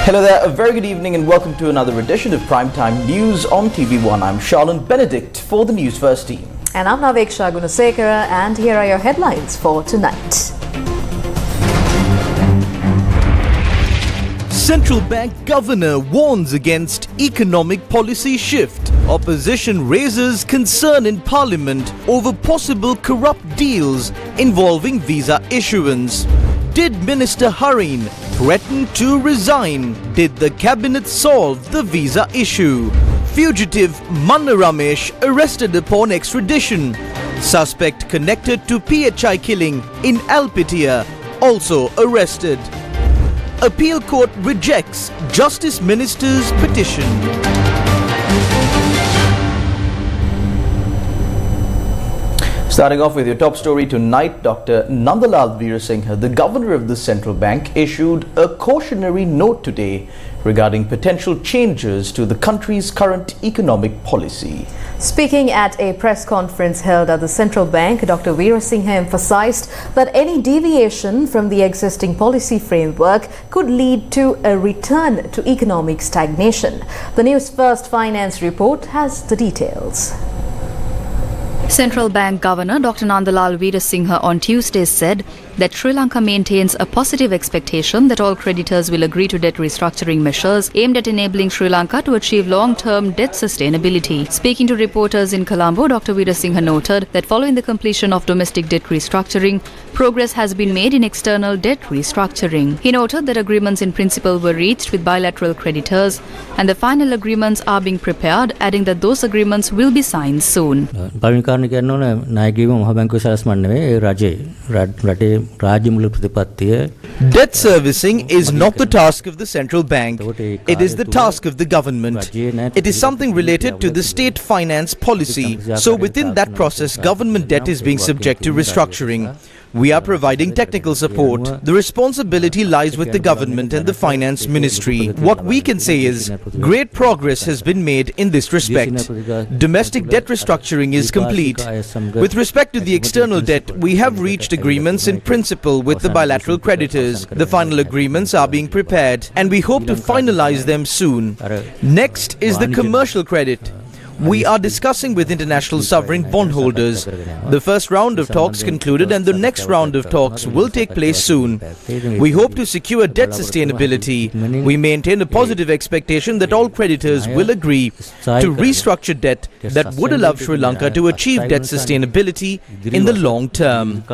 Hello there, a very good evening and welcome to another edition of Primetime News on TV1. I'm Charlene Benedict for the Newsfirst team. And I'm Naveksha Gunasekara, and here are your headlines for tonight. Central Bank Governor warns against economic policy shift. Opposition raises concern in Parliament over possible corrupt deals involving visa issuance. Did Minister Hareen threaten to resign? Did the cabinet solve the visa issue? Fugitive Manna Ramesh arrested upon extradition. Suspect connected to PHI killing in Alpitia also arrested. Appeal Court rejects Justice Minister's petition. Starting off with your top story tonight, Dr. Nandalal Singha, the governor of the central bank, issued a cautionary note today regarding potential changes to the country's current economic policy. Speaking at a press conference held at the central bank, Dr. Singha emphasized that any deviation from the existing policy framework could lead to a return to economic stagnation. The Newsfirst Finance report has the details. Central Bank Governor Dr. Nandalal Singha on Tuesday said that Sri Lanka maintains a positive expectation that all creditors will agree to debt restructuring measures aimed at enabling Sri Lanka to achieve long-term debt sustainability. Speaking to reporters in Colombo, Dr. Singha noted that following the completion of domestic debt restructuring, progress has been made in external debt restructuring. He noted that agreements in principle were reached with bilateral creditors and the final agreements are being prepared, adding that those agreements will be signed soon. Debt servicing is not the task of the central bank. It is the task of the government. It is something related to the state finance policy. So within that process, government debt is being subject to restructuring. We are providing technical support. The responsibility lies with the government and the finance ministry. What we can say is great progress has been made in this respect. Domestic debt restructuring is complete. With respect to the external debt, we have reached agreements in principle with the bilateral creditors. The final agreements are being prepared and we hope to finalize them soon. Next is the commercial credit. We are discussing with international sovereign bondholders. The first round of talks concluded and the next round of talks will take place soon. We hope to secure debt sustainability. We maintain a positive expectation that all creditors will agree to restructure debt that would allow Sri Lanka to achieve debt sustainability in the long term.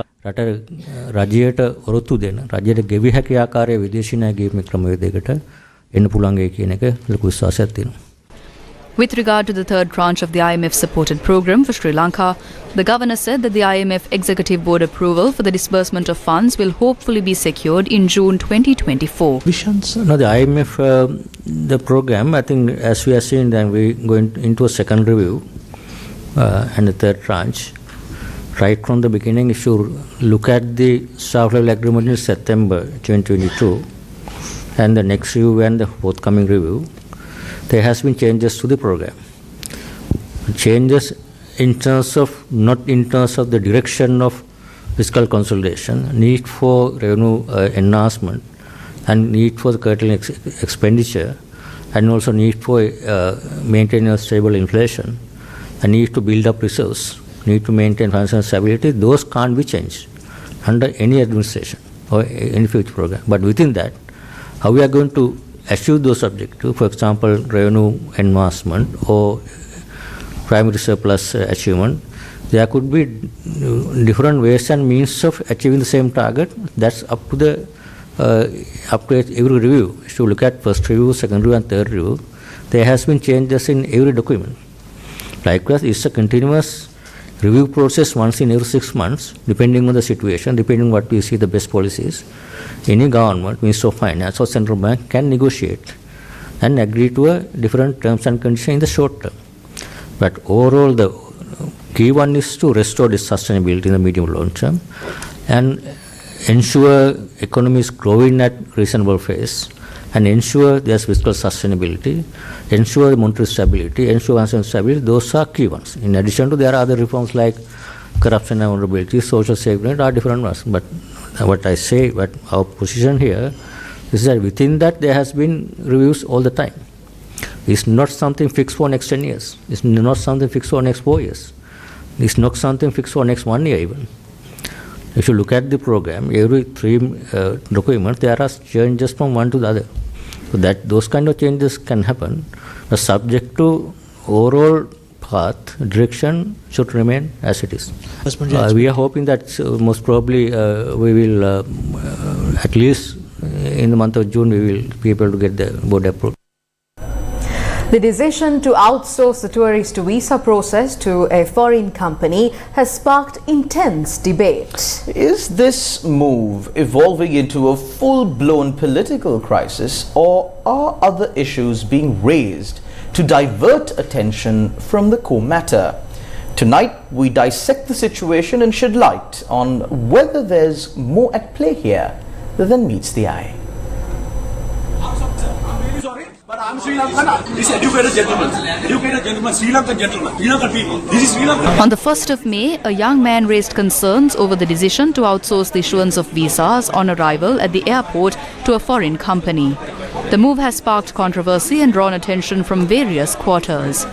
With regard to the third tranche of the IMF-supported program for Sri Lanka, the governor said that the IMF Executive Board approval for the disbursement of funds will hopefully be secured in June 2024. Visions? No, the IMF, the program, I think as we are seeing, then we're going into a second review and the third tranche. Right from the beginning, if you look at the staff level agreement in September 2022 and the next review and the forthcoming review, there has been changes to the program. Changes in terms of, not in terms of the direction of fiscal consolidation, need for revenue enhancement, and need for the curtailing expenditure, and also need for maintaining a stable inflation, and need to build up reserves, need to maintain financial stability. Those can't be changed under any administration or any future program. But within that, how we are going to achieve those objectives, for example, revenue enhancement or primary surplus achievement, there could be different ways and means of achieving the same target. That's up to every review. If you look at first review, second review and third review, there has been changes in every document. Likewise, it's a continuous review process once in every 6 months, depending on the situation, depending on what we see the best policies. Any government, Minister of Finance or Central Bank can negotiate and agree to a different terms and conditions in the short term. But overall, the key one is to restore this sustainability in the medium long term and ensure economy is growing at reasonable pace and ensure there's fiscal sustainability, ensure monetary stability, ensure financial stability. Those are key ones. In addition to, there are other reforms like corruption and vulnerability, social safety net are different ones. But what I say, but our position here, Is that within that there has been reviews all the time. It's not something fixed for next 10 years. It's not something fixed for next 4 years. It's not something fixed for next 1 year even. If you look at the program, every 3 documents, there are changes from one to the other. So that those kind of changes can happen, but subject to overall path, direction should remain as it is. We are hoping that most probably we will, at least in the month of June, we will be able to get the board approved. The decision to outsource the tourist visa process to a foreign company has sparked intense debate. Is this move evolving into a full-blown political crisis, or are other issues being raised to divert attention from the core matter? Tonight, we dissect the situation and shed light on whether there's more at play here than meets the eye. But I'm Sri Lankan. This educated gentleman, Sri Lankan gentleman, Sri Lankan people. This is Sri Lanka. On the 1st of May, a young man raised concerns over the decision to outsource the issuance of visas on arrival at the airport to a foreign company. The move has sparked controversy and drawn attention from various quarters.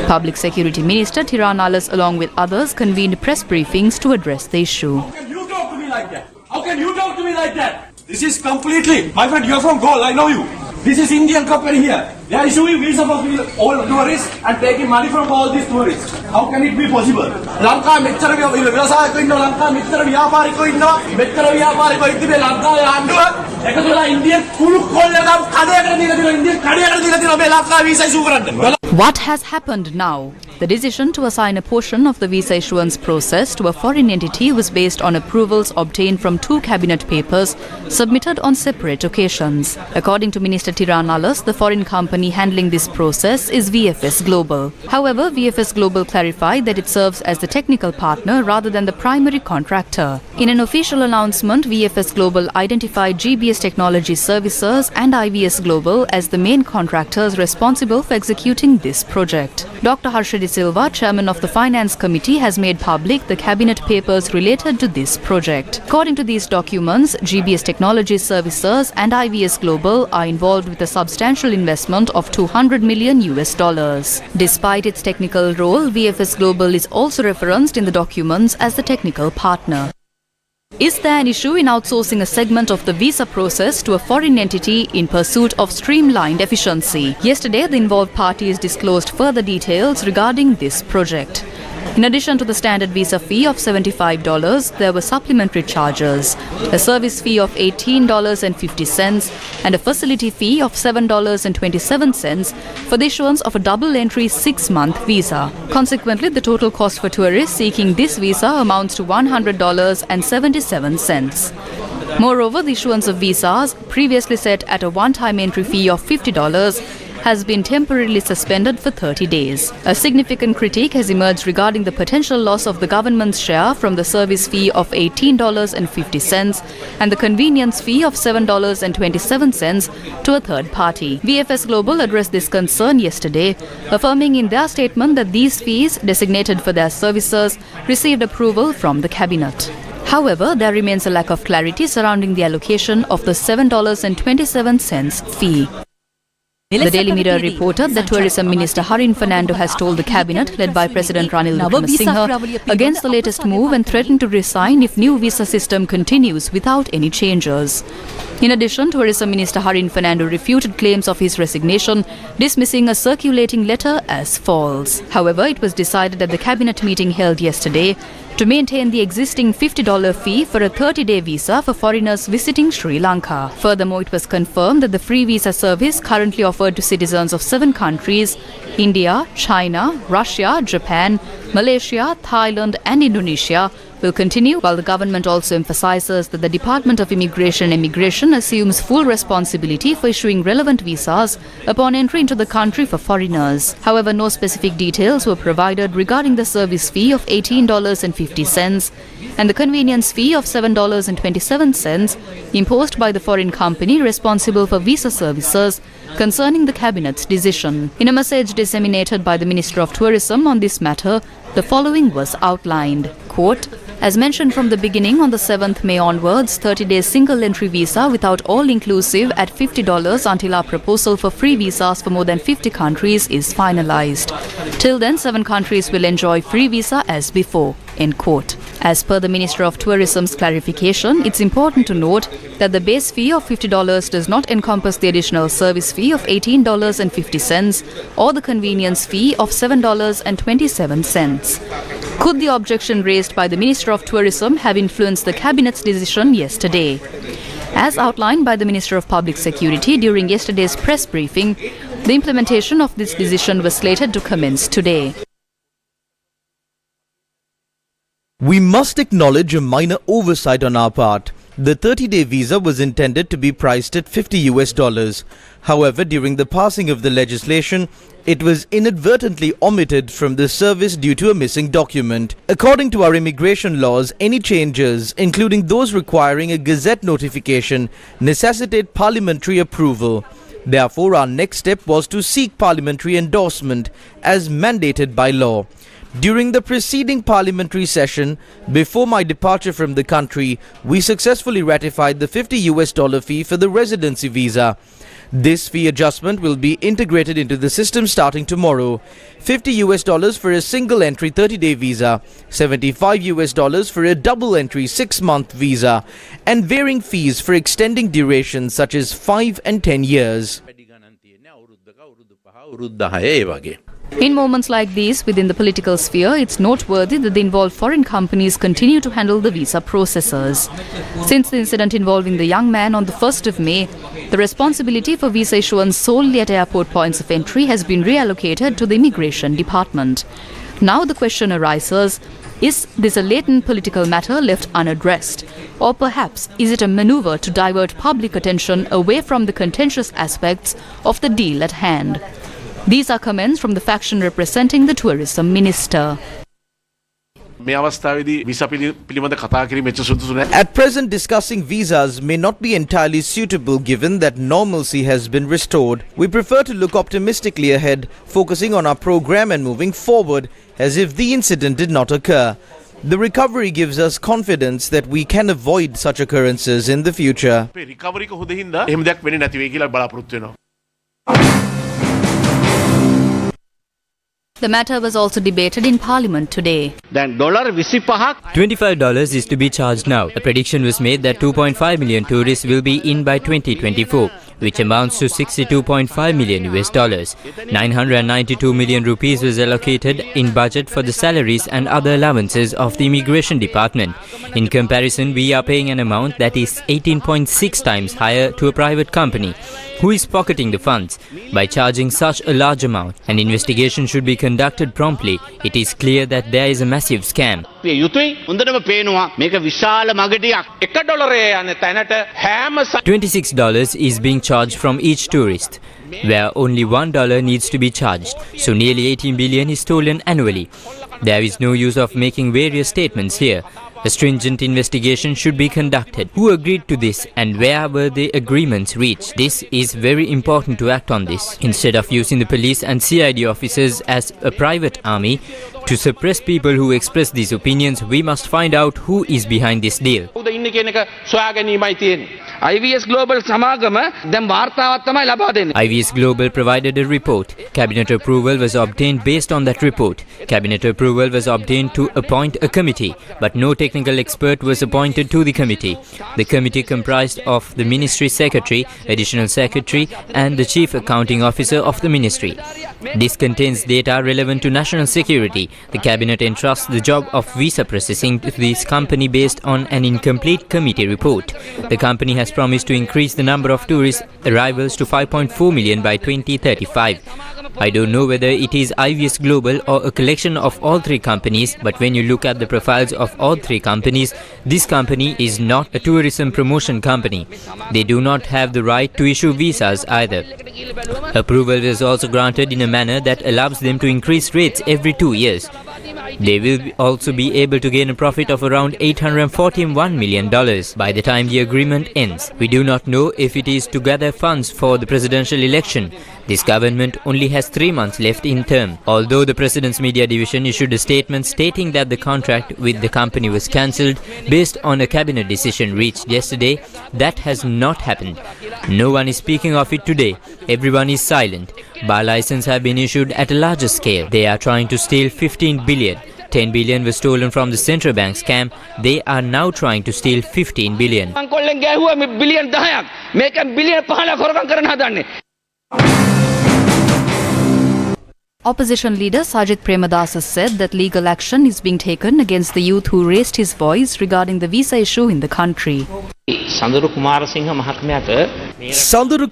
Public Security Minister Tiranalas, along with others, convened press briefings to address the issue. How can you talk to me like that? How can you talk to me like that? This is completely, my friend, you're from Goal, I know you. This is Indian company here. They are issuing visa for all tourists and taking money from all these tourists. How can it be possible? Lanka, මෙච්චර ව්‍යවසායකයෝ ඉන්නවා, ලංකා මෙච්චර ව්‍යාපාරිකයෝ ඉන්නවා, මෙච්චර ව්‍යාපාරිකයෝ ඉතින් ලංකාවේ ආණ්ඩුව එකතු වෙලා ඉන්දියන් කුළු කොල්ලකම් කඩයකට දීලා තියෙනවා, ඉන්දියන් කඩයකට දීලා තියෙනවා මේ ලංකා වීසා ඉෂුව කරන්න. What has happened now? The decision to assign a portion of the visa issuance process to a foreign entity was based on approvals obtained from 2 cabinet papers submitted on separate occasions. According to Minister Tiranalas, the foreign company handling this process is VFS Global. However, VFS Global clarified that it serves as the technical partner rather than the primary contractor. In an official announcement, VFS Global identified GBS Technology Services and IVS Global as the main contractors responsible for executing this project. Dr. Harshadi Silva, chairman of the Finance Committee, has made public the cabinet papers related to this project. According to these documents, GBS Technology Services and IVS Global are involved with a substantial investment of $200 million. Despite its technical role, VFS Global is also referenced in the documents as the technical partner. Is there an issue in outsourcing a segment of the visa process to a foreign entity in pursuit of streamlined efficiency? Yesterday, the involved parties disclosed further details regarding this project. In addition to the standard visa fee of $75, there were supplementary charges, a service fee of $18.50 and a facility fee of $7.27 for the issuance of a double-entry 6-month visa. Consequently, the total cost for tourists seeking this visa amounts to $100.77. Moreover, the issuance of visas, previously set at a one-time entry fee of $50, has been temporarily suspended for 30 days. A significant critique has emerged regarding the potential loss of the government's share from the service fee of $18.50 and the convenience fee of $7.27 to a third party. VFS Global addressed this concern yesterday, affirming in their statement that these fees, designated for their services, received approval from the cabinet. However, there remains a lack of clarity surrounding the allocation of the $7.27 fee. The Daily Mirror reported that Tourism Minister Harin Fernando has told the cabinet, led by President Ranil Singha, against the latest move and threatened to resign if new visa system continues without any changes. In addition, Tourism Minister Harin Fernando refuted claims of his resignation, dismissing a circulating letter as false. However, it was decided at the cabinet meeting held yesterday to maintain the existing $50 fee for a 30-day visa for foreigners visiting Sri Lanka. Furthermore, it was confirmed that the free visa service currently offered to citizens of 7 countries, India, China, Russia, Japan, Malaysia, Thailand and Indonesia, will continue, while the government also emphasizes that the Department of Immigration and Immigration assumes full responsibility for issuing relevant visas upon entry into the country for foreigners. However, no specific details were provided regarding the service fee of $18.50 and the convenience fee of $7.27 imposed by the foreign company responsible for visa services concerning the cabinet's decision. In a message disseminated by the Minister of Tourism on this matter, the following was outlined. Quote, As mentioned from the beginning, on the 7th May onwards, 30-day single-entry visa without all-inclusive at $50 until our proposal for free visas for more than 50 countries is finalized. Till then, 7 countries will enjoy free visa as before. End quote. As per the Minister of Tourism's clarification, it's important to note that the base fee of $50 does not encompass the additional service fee of $18.50 or the convenience fee of $7.27. Could the objection raised by the Minister of Tourism have influenced the Cabinet's decision yesterday? As outlined by the Minister of Public Security during yesterday's press briefing, the implementation of this decision was slated to commence today. We must acknowledge a minor oversight on our part. The 30-day visa was intended to be priced at $50. However, during the passing of the legislation, it was inadvertently omitted from the service due to a missing document. According to our immigration laws, any changes, including those requiring a gazette notification, necessitate parliamentary approval. Therefore, our next step was to seek parliamentary endorsement as mandated by law. During the preceding parliamentary session, before my departure from the country, we successfully ratified the $50 fee for the residency visa. This fee adjustment will be integrated into the system starting tomorrow. $50 for a single entry 30-day visa, $75 for a double entry 6-month visa, and varying fees for extending durations such as 5 and 10 years. In moments like these within the political sphere, it's noteworthy that the involved foreign companies continue to handle the visa processors. Since the incident involving the young man on the 1st of May, the responsibility for visa issuance solely at airport points of entry has been reallocated to the Immigration Department. Now the question arises, is this a latent political matter left unaddressed? Or perhaps is it a maneuver to divert public attention away from the contentious aspects of the deal at hand? These are comments from the faction representing the tourism minister. At present, discussing visas may not be entirely suitable given that normalcy has been restored. We prefer to look optimistically ahead, focusing on our program and moving forward as if the incident did not occur. The recovery gives us confidence that we can avoid such occurrences in the future. The matter was also debated in Parliament today. $25 is to be charged now. A prediction was made that 2.5 million tourists will be in by 2024, which amounts to $62.5 million. 992 million rupees was allocated in budget for the salaries and other allowances of the Immigration Department. In comparison, we are paying an amount that is 18.6 times higher to a private company, who is pocketing the funds. By charging such a large amount, an investigation should be conducted promptly. It is clear that there is a massive scam. $26 is being charged from each tourist, where only $1 needs to be charged, so nearly 18 billion is stolen annually. There is no use of making various statements here. A stringent investigation should be conducted. Who agreed to this and where were the agreements reached? This is very important to act on this. Instead of using the police and CID officers as a private army to suppress people who express these opinions, we must find out who is behind this deal. IVS Global provided a report. Cabinet approval was obtained based on that report. Cabinet approval was obtained to appoint a committee, but no technical expert was appointed to the committee. The committee comprised of the Ministry Secretary, Additional Secretary and the Chief Accounting Officer of the Ministry. This contains data relevant to national security. The Cabinet entrusts the job of visa processing to this company based on an incomplete committee report. The company has promised to increase the number of tourist arrivals to 5.4 million by 2035. I don't know whether it is IVS Global or a collection of all three companies, but when you look at the profiles of all three companies, this company is not a tourism promotion company. They do not have the right to issue visas either. Approval is also granted in a manner that allows them to increase rates every 2 years. dollars. They will also be able to gain a profit of around $841 million by the time the agreement ends. We do not know if it is to gather funds for the presidential election. This government only has 3 months left in term. Although the President's Media Division issued a statement stating that the contract with the company was cancelled based on a cabinet decision reached yesterday, that has not happened. No one is speaking of it today. Everyone is silent. Bar licenses have been issued at a larger scale. They are trying to steal 15 billion. 10 billion was stolen from the central bank scam. They are now trying to steal 15 billion. Opposition leader Sajith Premadasa said that legal action is being taken against the youth who raised his voice regarding the visa issue in the country. Sanduru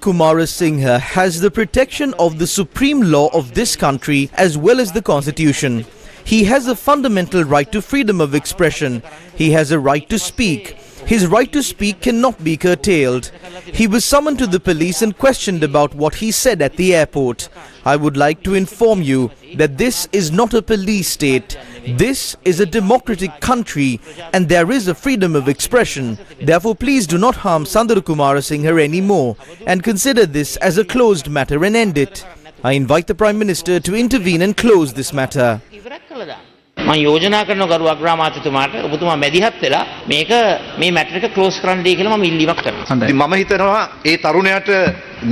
Kumara Singha has the protection of the supreme law of this country as well as the constitution. He has a fundamental right to freedom of expression. He has a right to speak. His right to speak cannot be curtailed. He was summoned to the police and questioned about what he said at the airport. I would like to inform you that this is not a police state. This is a democratic country and there is a freedom of expression. Therefore, please do not harm Sanduru Kumara Singha anymore and consider this as a closed matter and end it. I invite the Prime Minister to intervene and close this matter. මම යෝජනා කරන ගරු අග්‍රාමාත්‍යතුමාට ඔබතුමා මැදිහත් වෙලා මේක මේ matter එක ක්ලෝස් කරන්න දෙයි කියලා මම ඉල්ලීමක් කරනවා. මම හිතනවා ඒ තරුණයාට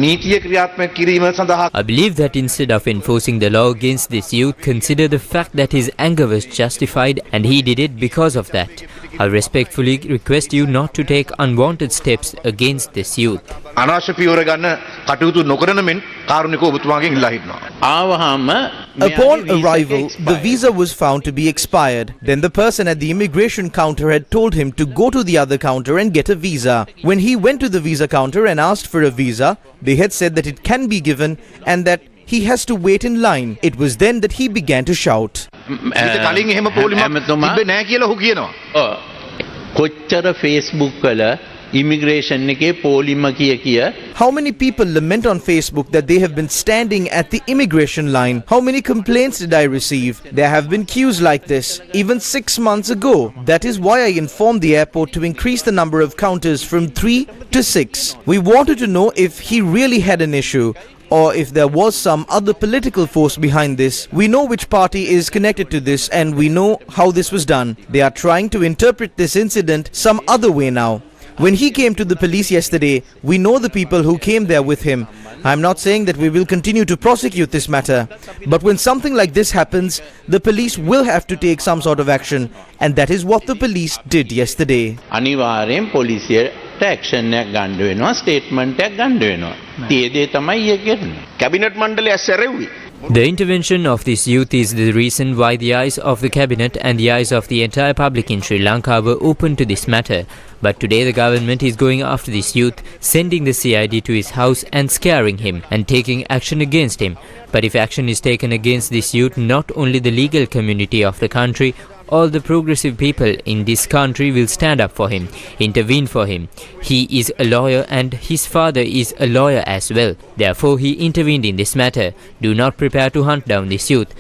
නීතිය ක්‍රියාත්මක කිරීම සඳහා I believe that instead of enforcing the law against this youth, consider the fact that his anger was justified and he did it because of that. I respectfully request you not to take unwanted steps against this youth. අනවශ්‍ය පියවර ගන්න කටයුතු නොකරන මෙන් කාරුණිකව ඔබතුමාගෙන් ඉල්ලා හිටනවා. ආවහම Upon arrival, the visa was found to be expired. Then the person at the immigration counter had told him to go to the other counter and get a visa. When he went to the visa counter and asked for a visa, they had said that it can be given and that he has to wait in line. It was then that he began to shout. කලින් එහෙම පොලිමක් තිබ්බේ නැහැ කියලා ඔහු කියනවා. කොච්චර Facebook වල immigration එකේ පොලිම කිය How many people lament on Facebook that they have been standing at the immigration line? How many complaints did I receive? There have been queues like this even 6 months ago. That is why I informed the airport to increase the number of counters from 3 to 6. We wanted to know if he really had an issue or if there was some other political force behind this. We know which party is connected to this and we know how this was done. They are trying to interpret this incident some other way now. When he came to the police yesterday, we know the people who came there with him. I'm not saying that we will continue to prosecute this matter, but when something like this happens, the police will have to take some sort of action, and that is what the police did yesterday. අනිවාර්යෙන් පොලිසියට action එකක් ගන්න වෙනවා, statement එකක් ගන්න වෙනවා. ඒ දේ තමයි කියන්නේ. කැබිනට් මණ්ඩලය ඇස්සරෙව්වේ. The intervention of this youth is the reason why the eyes of the cabinet and the eyes of the entire public in Sri Lanka were open to this matter. But today the government is going after this youth, sending the CID to his house and scaring him and taking action against him. But if action is taken against this youth, not only the legal community of the country, all the progressive people in this country will stand up for him, intervene for him. He is a lawyer and his father is a lawyer as well. Therefore, he intervened in this matter. Do not prepare to hunt down this youth.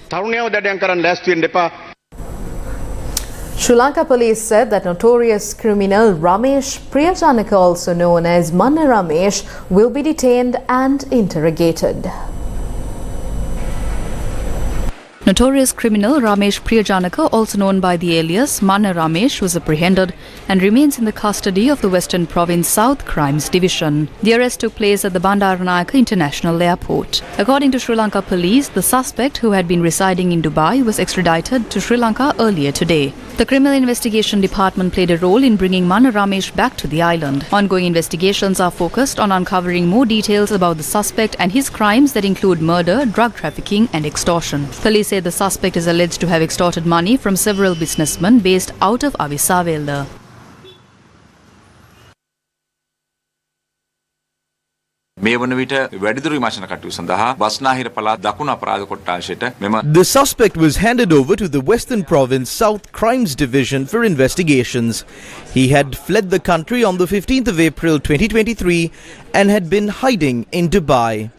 Sri Lanka police said that notorious criminal Ramesh Priyajanaka, also known as Manna Ramesh, will be detained and interrogated. Notorious criminal Ramesh Priyajanaka, also known by the alias Manna Ramesh, was apprehended and remains in the custody of the Western Province South Crimes Division. The arrest took place at the Bandaranaike International Airport. According to Sri Lanka police, the suspect, who had been residing in Dubai, was extradited to Sri Lanka earlier today. The Criminal Investigation Department played a role in bringing Manna Ramesh back to the island. Ongoing investigations are focused on uncovering more details about the suspect and his crimes that include murder, drug trafficking and extortion. Police say the suspect is alleged to have extorted money from several businessmen based out of Avisavelda. The suspect was handed over to the Western Province South Crimes Division for investigations. He had fled the country on the 15th of April 2023 and had been hiding in Dubai.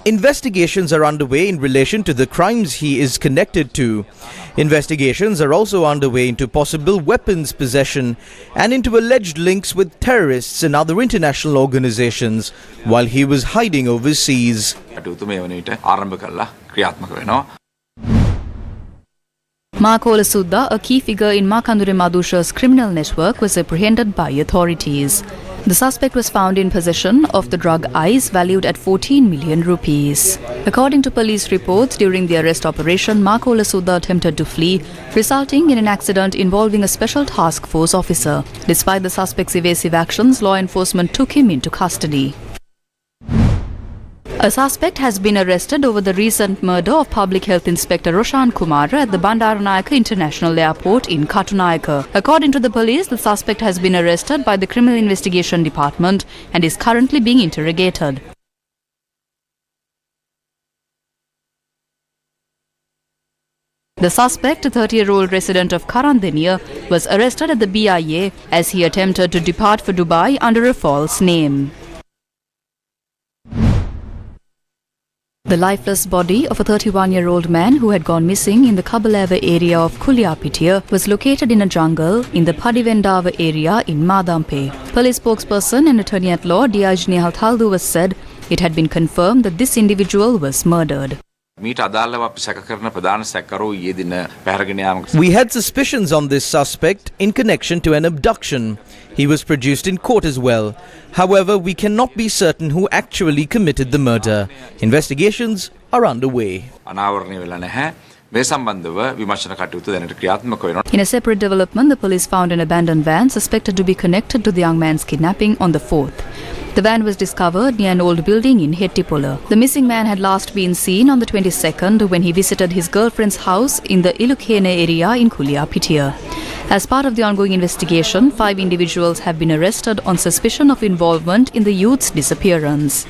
Investigations are underway in relation to the crimes he is connected to. Investigations are also underway into possible weapons possession and into alleged links with terrorists and other international organizations while he was hiding overseas. Markola Sudha, a key figure in Makandure Madusha's criminal network, was apprehended by authorities. The suspect was found in possession of the drug ice valued at 14 million rupees. According to police reports, during the arrest operation, Markola Sudha attempted to flee, resulting in an accident involving a special task force officer. Despite the suspect's evasive actions, law enforcement took him into custody. A suspect has been arrested over the recent murder of Public Health Inspector Roshan Kumar at the Bandaranayake International Airport in Katunayake. According to the police, the suspect has been arrested by the Criminal Investigation Department and is currently being interrogated. The suspect, a 30-year-old resident of Karandeniya, was arrested at the BIA as he attempted to depart for Dubai under a false name. The lifeless body of a 31-year-old man who had gone missing in the Kabalava area of Kuliapitiya was located in a jungle in the Padivendava area in Madampe. Police spokesperson and attorney-at-law D.I.G. Nehal Thalduwa said it had been confirmed that this individual was murdered. We had suspicions on this suspect in connection to an abduction. He was produced in court as well. However, we cannot be certain who actually committed the murder. Investigations are underway. In a separate development, the police found an abandoned van suspected to be connected to the young man's kidnapping on the 4th. The van was discovered near an old building in Hettipola. The missing man had last been seen on the 22nd when he visited his girlfriend's house in the Ilukene area in Kuliapitiya. As part of the ongoing investigation, 5 individuals have been arrested on suspicion of involvement in the youth's disappearance.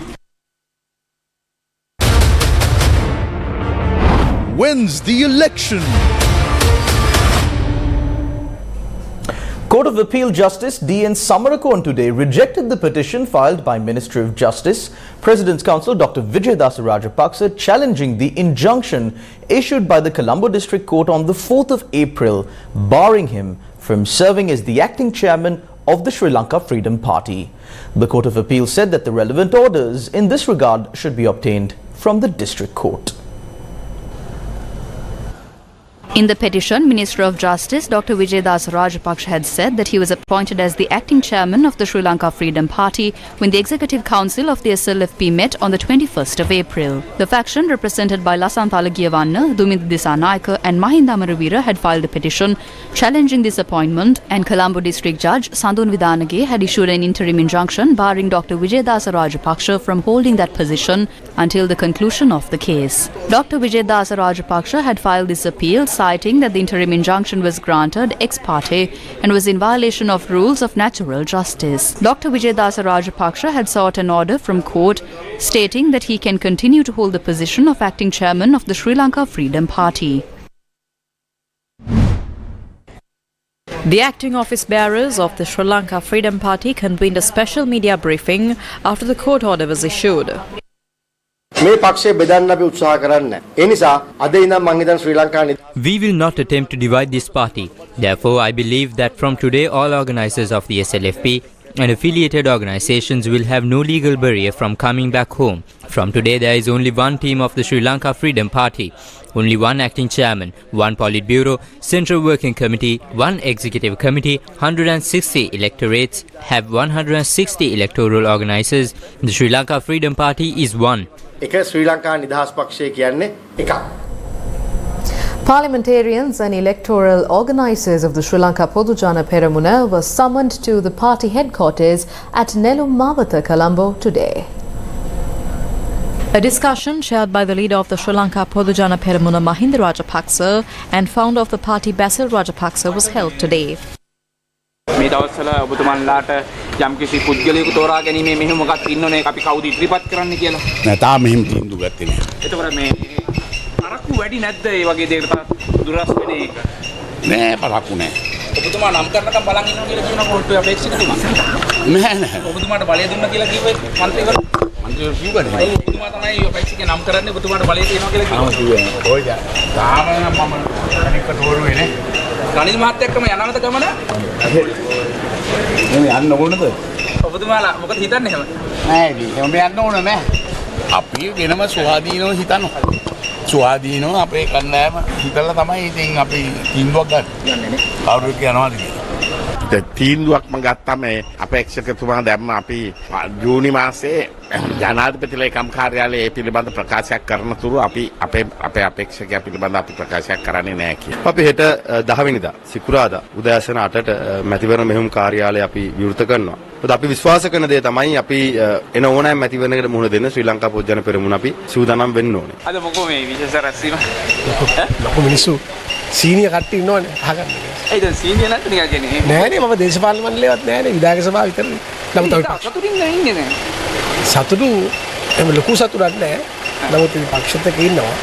When's the election? Court of Appeal Justice D.N. Samarakon today rejected the petition filed by Ministry of Justice, President's Counsel Dr. Vijay Dasa Rajapaksa challenging the injunction issued by the Colombo District Court on the 4th of April, barring him from serving as the acting chairman of the Sri Lanka Freedom Party. The Court of Appeal said that the relevant orders in this regard should be obtained from the District Court. In the petition, Minister of Justice Dr. Vijay Dasa Rajapaksa had said that he was appointed as the acting chairman of the Sri Lanka Freedom Party when the Executive Council of the SLFP met on the 21st of April. The faction represented by Lasantha Alagiyawanna, Duminda Disanayake and Mahinda Amaravira had filed a petition challenging this appointment, and Colombo District Judge Sandun Vidanage had issued an interim injunction barring Dr. Vijay Dasa Rajapaksa from holding that position until the conclusion of the case. Dr. Vijay Dasa Rajapaksa had filed this appeal citing that the interim injunction was granted ex parte and was in violation of rules of natural justice. Dr. Vijay Dasa Rajapaksa had sought an order from court stating that he can continue to hold the position of acting chairman of the Sri Lanka Freedom Party. The acting office bearers of the Sri Lanka Freedom Party convened a special media briefing after the court order was issued. We will not attempt to divide this party. Therefore, I believe that from today all organizers of the SLFP and affiliated organizations will have no legal barrier from coming back home. From today there is only one team of the Sri Lanka Freedom Party, only one acting chairman, one Politburo, Central Working Committee, one Executive Committee, 160 electorates, have 160 electoral organizers. The Sri Lanka Freedom Party is one. Parliamentarians and electoral organisers of the Sri Lanka Podujana Peramuna were summoned to the party headquarters at Nelum Mawatha, Colombo today. A discussion chaired by the leader of the Sri Lanka Podujana Peramuna Mahinda Rajapaksa and founder of the party Basil Rajapaksa was held today. මේ දවස්වල ඔබතුමන්ලාට යම්කිසි පුද්ගලයෙකු තෝරා ගැනීමේ මෙහෙම මොකක්ද ඉන්නෝනේ අපි කවුද ඉදිරිපත් කරන්න කියලා. නෑ තාම මෙහෙම තීන්දුව ගත්තේ නෑ. එතකොට මේ අරක්කු වැඩි නැද්ද මේ වගේ දෙයකට දුරස් වෙන එක? නෑ පරක්කු නෑ. ඔබතුමා නම් කරනකම් බලන් ඉන්නවා කියලා කියන කෝට්ටුවේ අපේක්ෂිතතුමා. නෑ නෑ. ඔබතුමාට බලය දුන්නා කියලා කිව්වේ මන්ත්‍රීවරු ඔබතුමා තමයි ඔපෙක්සික නම් කරන්නේ ඔබතුමාට බලය තියෙනවා කියලා කිව්වා. ඔය තාම මම අනික තෝරුවේ නේ. රනිල් මහත්තයා එක්කම යනවද ගමන? එහෙම යන්න ඕනද? ඔබතුමාලා මොකද හිතන්නේ එහෙම? නෑ නේ. එහෙම යන්න ඕන නෑ. අපි වෙනම ස්වාධීනව හිතනවා. ස්වාධීනව අපේ කණ්ඩායම හිතලා තමයි ඉතින් අපි තීන්දුවක් ගන්න. කවුරුත් යනවාද කියලා. තීන්දුවක්ම ගත්තම අපේක්ෂකතුමා දැම්ම අපි ජූනි මාසයේ ජනාධිපති ලේකම් කාර්යාලයේ පිළිබඳ ප්‍රකාශයක් කරන තුරු අපි අපේ අපේක්ෂකයා පිළිබඳ අපි ප්‍රකාශයක් කරන්නේ නැහැ කියලා. අපි හෙට 10 වෙනිදා සිකුරාදා උදෑසන 8ට මැතිවරණ මෙහෙයුම් කාර්යාලය අපි විවෘත කරනවා. මොකද අපි විශ්වාස කරන දේ තමයි අපි එන ඕනෑම මැතිවරණයකට මුහුණ දෙන්න ශ්‍රී ලංකා පොත්ජන පෙරමුණ අපි සූදානම් වෙන්න ඕනේ. අද මොකෝ මේ විශේෂ රැස්වීම? ලොකු මිනිස්සු සීනියර් කට්ටිය ඉන්නවනේ අහගන්න. ඒ දැන් සීනියර් නැත්නම් නිකන් කියන්නේ නෑනේ මම දේශපාලන මණ්ඩලයවත් නෑනේ විධායක සභාව විතරනේ. නමුත් අපි සතුටින් ඉන්නේ නෑ. සතුටු එම ලොකු සතුටක් නෑ. නමුත් මේ පක්ෂත් එක්ක ඉන්නවා.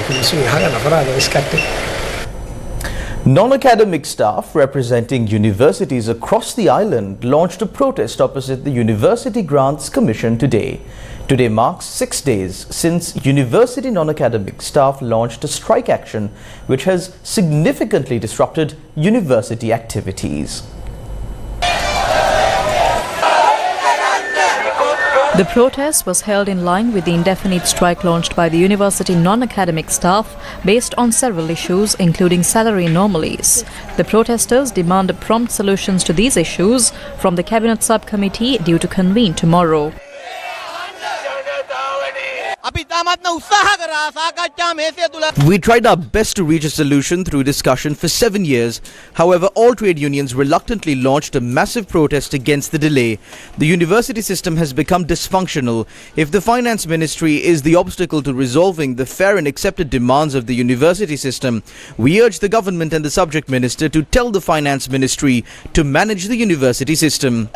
මිනිස්සු අහගන්න අපරාධ විශ්කට්ටේ. Non-academic staff representing universities across the island launched a protest opposite the University Grants Commission today. Today marks 6 days since university non-academic staff launched a strike action which has significantly disrupted university activities. The protest was held in line with the indefinite strike launched by the university non-academic staff based on several issues including salary anomalies. The protesters demanded prompt solutions to these issues from the cabinet subcommittee due to convene tomorrow. We tried our best to reach a solution through discussion for 7 years. However, all trade unions reluctantly launched a massive protest against the delay. The university system has become dysfunctional. If the finance ministry is the obstacle to resolving the fair and accepted demands of the university system, we urge the government and the subject minister to tell the finance ministry to manage the university system.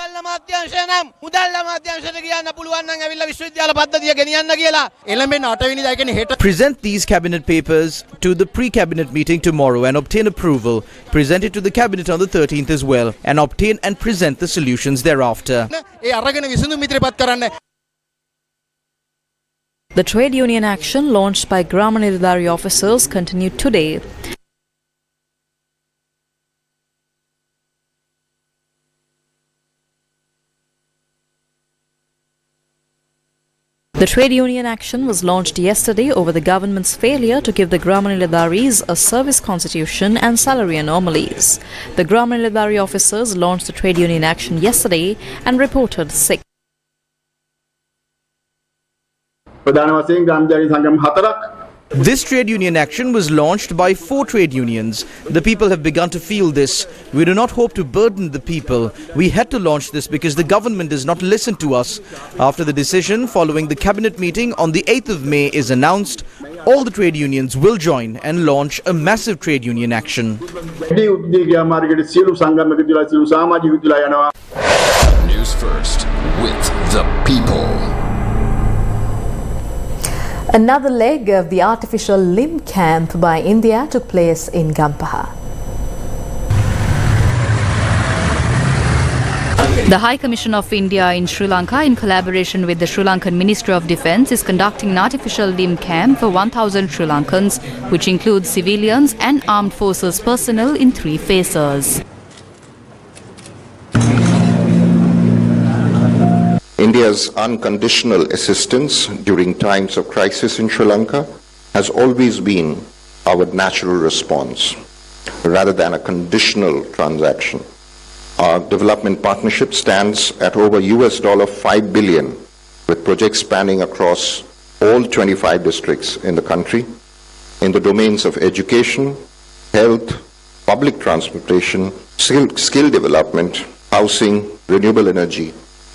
Present these cabinet papers to the pre-cabinet meeting tomorrow and obtain approval. Present it to the cabinet on the 13th as well and obtain and present the solutions thereafter. The trade union action launched by Grama Nilidhari officers continued today. The trade union action was launched yesterday over the government's failure to give the Grama Nilidharis a service constitution and salary anomalies. The Grama Nilidhari officers launched the trade union action yesterday and reported sick. This trade union action was launched by 4 trade unions. The people have begun to feel this. We do not hope to burden the people. We had to launch this because the government does not listen to us. After the decision following the cabinet meeting on the 8th of May is announced, all the trade unions will join and launch a massive trade union action. News First with the people. Another leg of the artificial limb camp by India took place in Gampaha. The High Commission of India in Sri Lanka, in collaboration with the Sri Lankan Ministry of Defence, is conducting an artificial limb camp for 1,000 Sri Lankans, which includes civilians and armed forces personnel in 3 phases. India's unconditional assistance during times of crisis in Sri Lanka has always been our natural response, rather than a conditional transaction. Our development partnership stands at over $5 billion, with projects spanning across all 25 districts in the country, in the domains of education, health, public transportation, skill development, housing, renewable energy,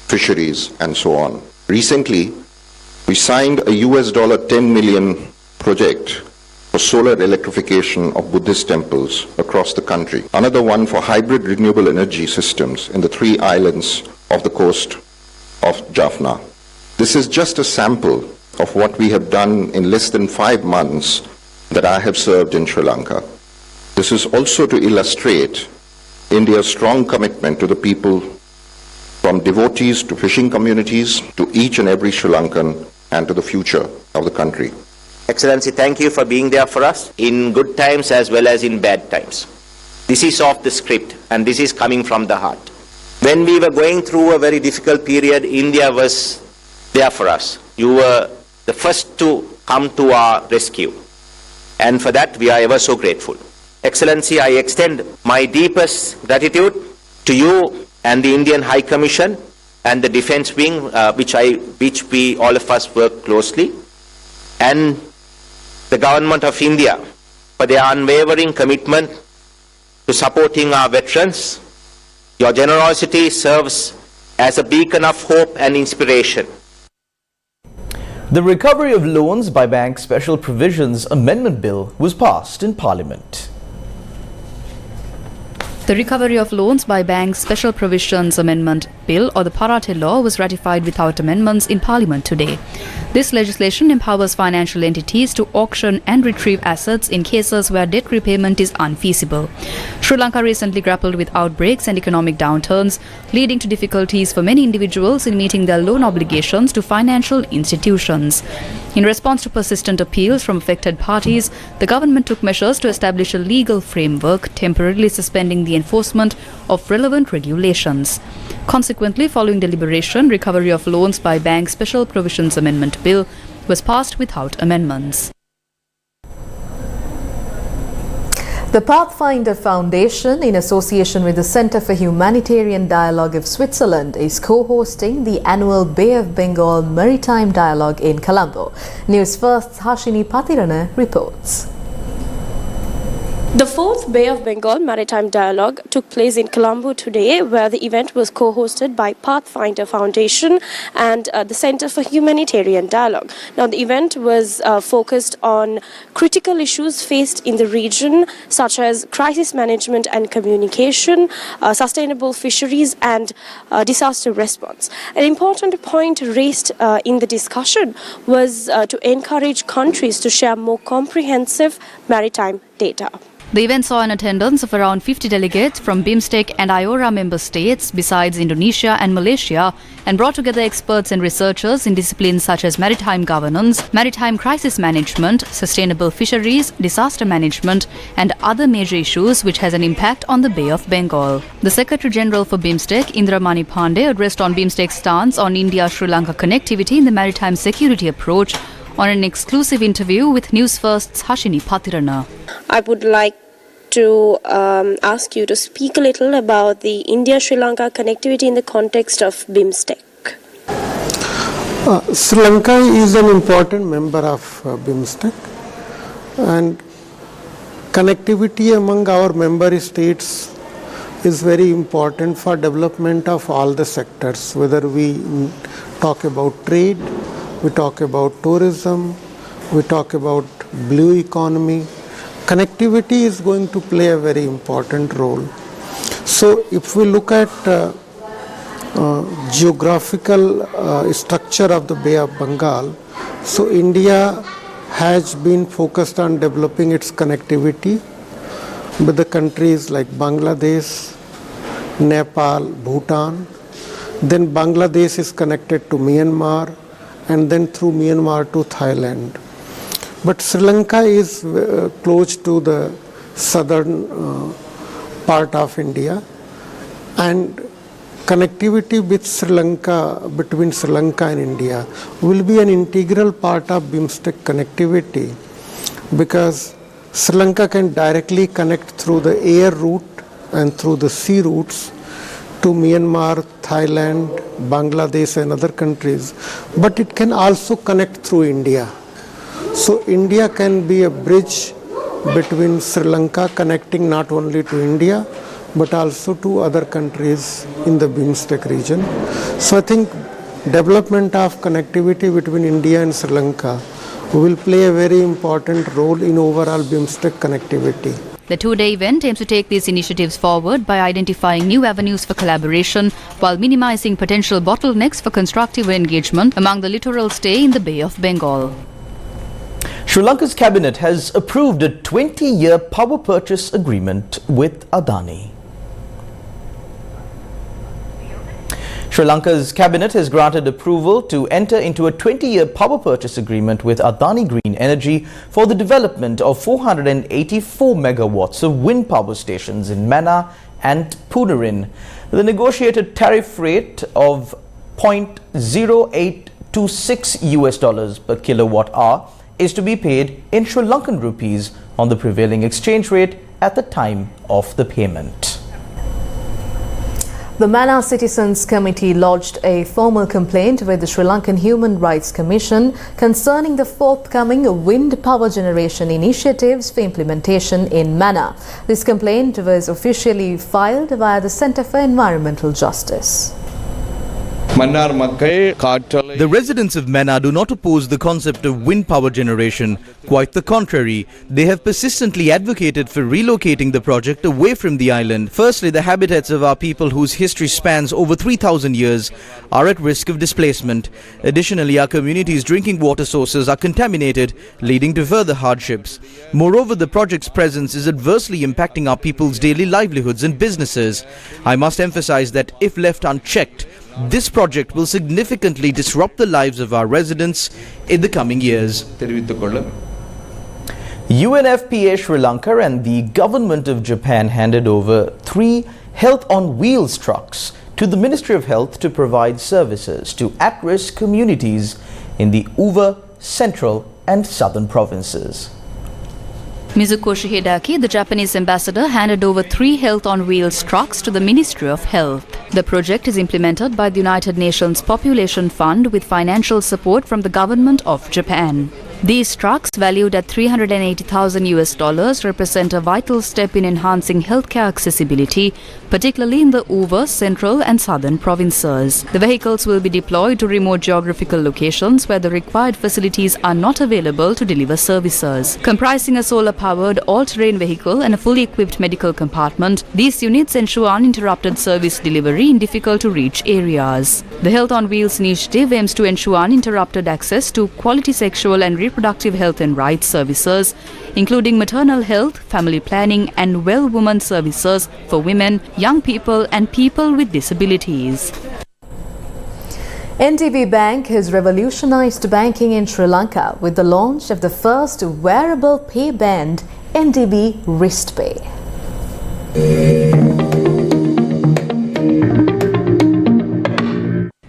fisheries, and so on. Recently, we signed a $10 million project for solar electrification of Buddhist temples across the country. Another one for hybrid renewable energy systems in the 3 islands of the coast of Jaffna. This is just a sample of what we have done in less than 5 months that I have served in Sri Lanka. This is also to illustrate India's strong commitment to the people from devotees to fishing communities to each and every Sri Lankan and to the future of the country. Excellency, thank you for being there for us in good times as well as in bad times. This is off the script and this is coming from the heart. When we were going through a very difficult period, India was there for us. You were the first to come to our rescue. And for that, we are ever so grateful. Excellency, I extend my deepest gratitude to you and the Indian High Commission and the Defence Wing, which we all of us work closely, and the Government of India for their unwavering commitment to supporting our veterans. Your generosity serves as a beacon of hope and inspiration. The Recovery of Loans by Banks Special Provisions Amendment Bill was passed in Parliament. The Recovery of Loans by Banks Special Provisions Amendment Bill, or the Parate Law, was ratified without amendments in Parliament today. This legislation empowers financial entities to auction and retrieve assets in cases where debt repayment is unfeasible. Sri Lanka recently grappled with outbreaks and economic downturns, leading to difficulties for many individuals in meeting their loan obligations to financial institutions. In response to persistent appeals from affected parties, the government took measures to establish a legal framework, temporarily suspending the enforcement of relevant regulations. Consequently, following deliberation, Recovery of Loans by Banks Special Provisions Amendment Bill was passed without amendments. The Pathfinder Foundation, in association with the Centre for Humanitarian Dialogue of Switzerland, is co-hosting the annual Bay of Bengal Maritime Dialogue in Colombo. Newsfirst's Hashini Patirana reports. The fourth Bay of Bengal Maritime Dialogue took place in Colombo today, where the event was co-hosted by Pathfinder Foundation and the Centre for Humanitarian Dialogue. Now, the event was focused on critical issues faced in the region, such as crisis management and communication, sustainable fisheries and disaster response. An important point raised in the discussion was to encourage countries to share more comprehensive maritime data. The event saw an attendance of around 50 delegates from BIMSTEC and IORA member states, besides Indonesia and Malaysia, and brought together experts and researchers in disciplines such as maritime governance, maritime crisis management, sustainable fisheries, disaster management, and other major issues which has an impact on the Bay of Bengal. The Secretary General for BIMSTEC, Indramani Pandey, addressed on BIMSTEC's stance on India-Sri Lanka connectivity in the maritime security approach on an exclusive interview with Newsfirst's Hashini Patirana. I would like to ask you to speak a little about the India-Sri Lanka connectivity in the context of BIMSTEC. Sri Lanka is an important member of BIMSTEC, and connectivity among our member states is very important for development of all the sectors, whether we talk about trade, we talk about tourism, we talk about blue economy. Connectivity is going to play a very important role. So if we look at geographical structure of the Bay of Bengal, so India has been focused on developing its connectivity with the countries like Bangladesh, Nepal, Bhutan. Then Bangladesh is connected to Myanmar, and then through Myanmar to Thailand. But Sri Lanka is close to the southern part of India, and connectivity with Sri Lanka, between Sri Lanka and India, will be an integral part of BIMSTEC connectivity, because Sri Lanka can directly connect through the air route and through the sea routes to Myanmar, Thailand, Bangladesh and other countries, but it can also connect through India. So India can be a bridge between Sri Lanka, connecting not only to India but also to other countries in the BIMSTEC region. So I think development of connectivity between India and Sri Lanka will play a very important role in overall BIMSTEC connectivity. The two-day event aims to take these initiatives forward by identifying new avenues for collaboration while minimizing potential bottlenecks for constructive engagement among the littoral states in the Bay of Bengal. Sri Lanka's cabinet has approved a 20-year power purchase agreement with Adani. Sri Lanka's cabinet has granted approval to enter into a 20-year power purchase agreement with Adani Green Energy for the development of 484 megawatts of wind power stations in Manna and Punarin. The negotiated tariff rate of $0.0826 per kilowatt hour is to be paid in Sri Lankan rupees on the prevailing exchange rate at the time of the payment. The Manna Citizens Committee lodged a formal complaint with the Sri Lankan Human Rights Commission concerning the forthcoming wind power generation initiatives for implementation in Manna. This complaint was officially filed via the Centre for Environmental Justice. The residents of Manna do not oppose the concept of wind power generation. Quite the contrary, they have persistently advocated for relocating the project away from the island. Firstly, the habitats of our people, whose history spans over 3,000 years, are at risk of displacement. Additionally, our community's drinking water sources are contaminated, leading to further hardships. Moreover, the project's presence is adversely impacting our people's daily livelihoods and businesses. I must emphasize that if left unchecked, this project will significantly disrupt the lives of our residents in the coming years. UNFPA Sri Lanka and the government of Japan handed over 3 Health on Wheels trucks to the Ministry of Health to provide services to at-risk communities in the Uva, Central and Southern provinces. Mizuko Shihedaki, the Japanese ambassador, handed over 3 Health on Wheels trucks to the Ministry of Health. The project is implemented by the United Nations Population Fund with financial support from the government of Japan. These trucks, valued at $380,000, represent a vital step in enhancing healthcare accessibility, particularly in the Uva, Central and Southern provinces. The vehicles will be deployed to remote geographical locations where the required facilities are not available to deliver services. Comprising a solar-powered all-terrain vehicle and a fully equipped medical compartment, these units ensure uninterrupted service delivery in difficult-to-reach areas. The Health on Wheels initiative aims to ensure uninterrupted access to quality sexual and reproductive health and rights services, including maternal health, family planning and well-woman services for women, young people and people with disabilities. NDB Bank has revolutionized banking in Sri Lanka with the launch of the first wearable pay band, NDB Wrist Pay.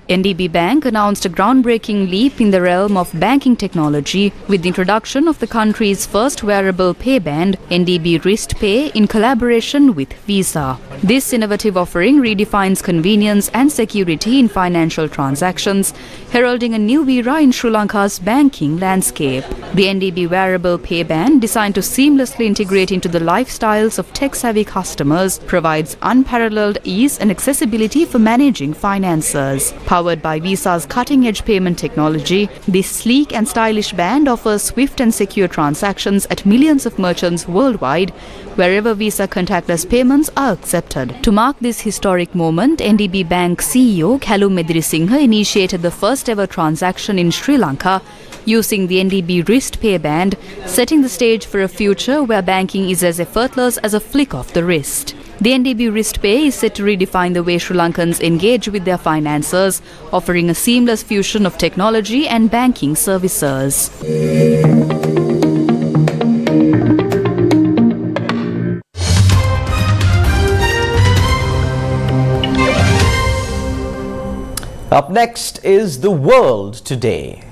NDB Bank announced a groundbreaking leap in the realm of banking technology with the introduction of the country's first wearable pay band, NDB Wrist Pay, in collaboration with Visa. This innovative offering redefines convenience and security in financial transactions, heralding a new era in Sri Lanka's banking landscape. The NDB wearable pay band, designed to seamlessly integrate into the lifestyles of tech-savvy customers, provides unparalleled ease and accessibility for managing finances. Powered by Visa's cutting-edge payment technology, this sleek and stylish band offers swift and secure transactions at millions of merchants worldwide, wherever Visa contactless payments are accepted. To mark this historic moment, NDB Bank CEO Kalu Singha initiated the first-ever transaction in Sri Lanka using the NDB Wrist Pay band, setting the stage for a future where banking is as effortless as a flick of the wrist. The NDB Wrist Pay is set to redefine the way Sri Lankans engage with their finances, offering a seamless fusion of technology and banking services. Up next is The World Today.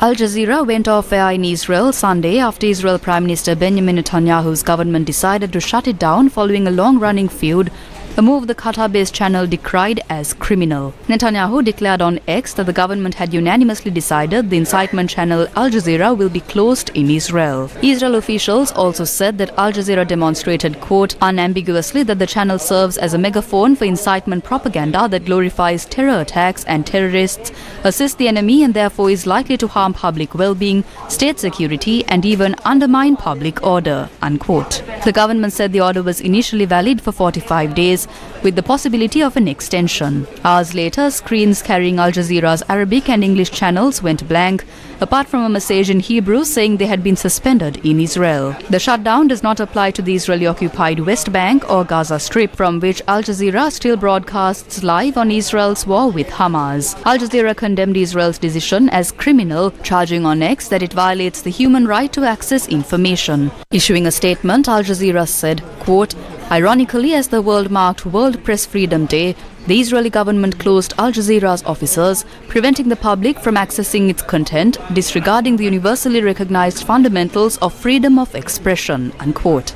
Al Jazeera went off air in Israel Sunday after Israel Prime Minister Benjamin Netanyahu's government decided to shut it down following a long-running feud, a move the Qatar-based channel decried as criminal. Netanyahu declared on X that the government had unanimously decided the incitement channel Al Jazeera will be closed in Israel. Israel officials also said that Al Jazeera demonstrated, quote, unambiguously that the channel serves as a megaphone for incitement propaganda that glorifies terror attacks and terrorists, assists the enemy and therefore is likely to harm public well-being, state security and even undermine public order, unquote. The government said the order was initially valid for 45 days days, with the possibility of an extension. Hours later, screens carrying Al Jazeera's Arabic and English channels went blank, apart from a message in Hebrew saying they had been suspended in Israel. The shutdown does not apply to the Israeli-occupied West Bank or Gaza Strip, from which Al Jazeera still broadcasts live on Israel's war with Hamas. Al Jazeera condemned Israel's decision as criminal, charging on X that it violates the human right to access information. Issuing a statement, Al Jazeera said, quote, "Ironically, as the world marked World Press Freedom Day, the Israeli government closed Al Jazeera's offices, preventing the public from accessing its content, disregarding the universally recognized fundamentals of freedom of expression," unquote.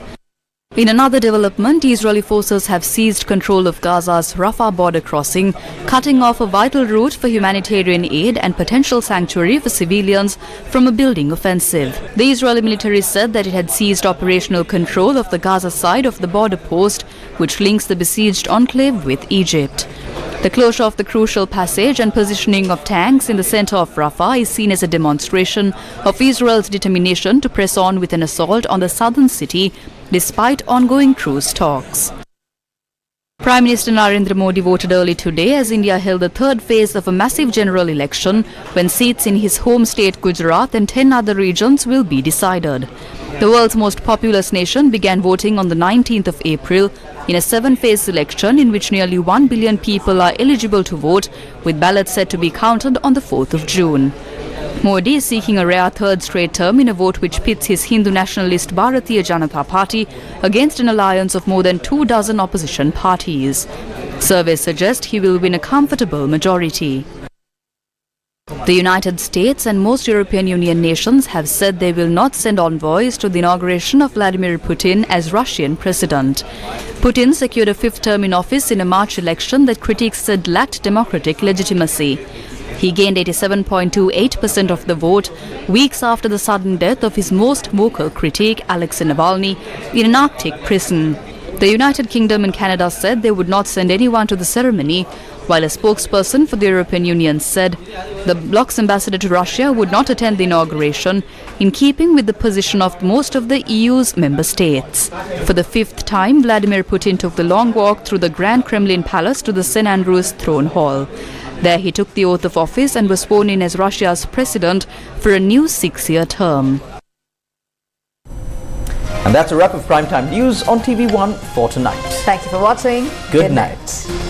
In another development, Israeli forces have seized control of Gaza's Rafah border crossing, cutting off a vital route for humanitarian aid and potential sanctuary for civilians from a building offensive. The Israeli military said that it had seized operational control of the Gaza side of the border post, which links the besieged enclave with Egypt. The closure of the crucial passage and positioning of tanks in the center of Rafah is seen as a demonstration of Israel's determination to press on with an assault on the southern city, despite ongoing truce talks. Prime Minister Narendra Modi voted early today as India held the third phase of a massive general election, when seats in his home state Gujarat and 10 other regions will be decided. The world's most populous nation began voting on the 19th of April in a 7-phase election in which nearly 1 billion people are eligible to vote, with ballots set to be counted on the 4th of June. Modi is seeking a rare third straight term in a vote which pits his Hindu nationalist Bharatiya Janata Party against an alliance of more than 24 opposition parties. Surveys suggest he will win a comfortable majority. The United States and most European Union nations have said they will not send envoys to the inauguration of Vladimir Putin as Russian president. Putin secured a 5th term in office in a March election that critics said lacked democratic legitimacy. He gained 87.28% of the vote weeks after the sudden death of his most vocal critic, Alexei Navalny, in an Arctic prison. The United Kingdom and Canada said they would not send anyone to the ceremony, while a spokesperson for the European Union said the bloc's ambassador to Russia would not attend the inauguration, in keeping with the position of most of the EU's member states. For the 5th time, Vladimir Putin took the long walk through the Grand Kremlin Palace to the St. Andrew's Throne Hall. There he took the oath of office and was sworn in as Russia's president for a new 6-year term. And that's a wrap of Primetime News on TV1 for tonight. Thank you for watching. Good night.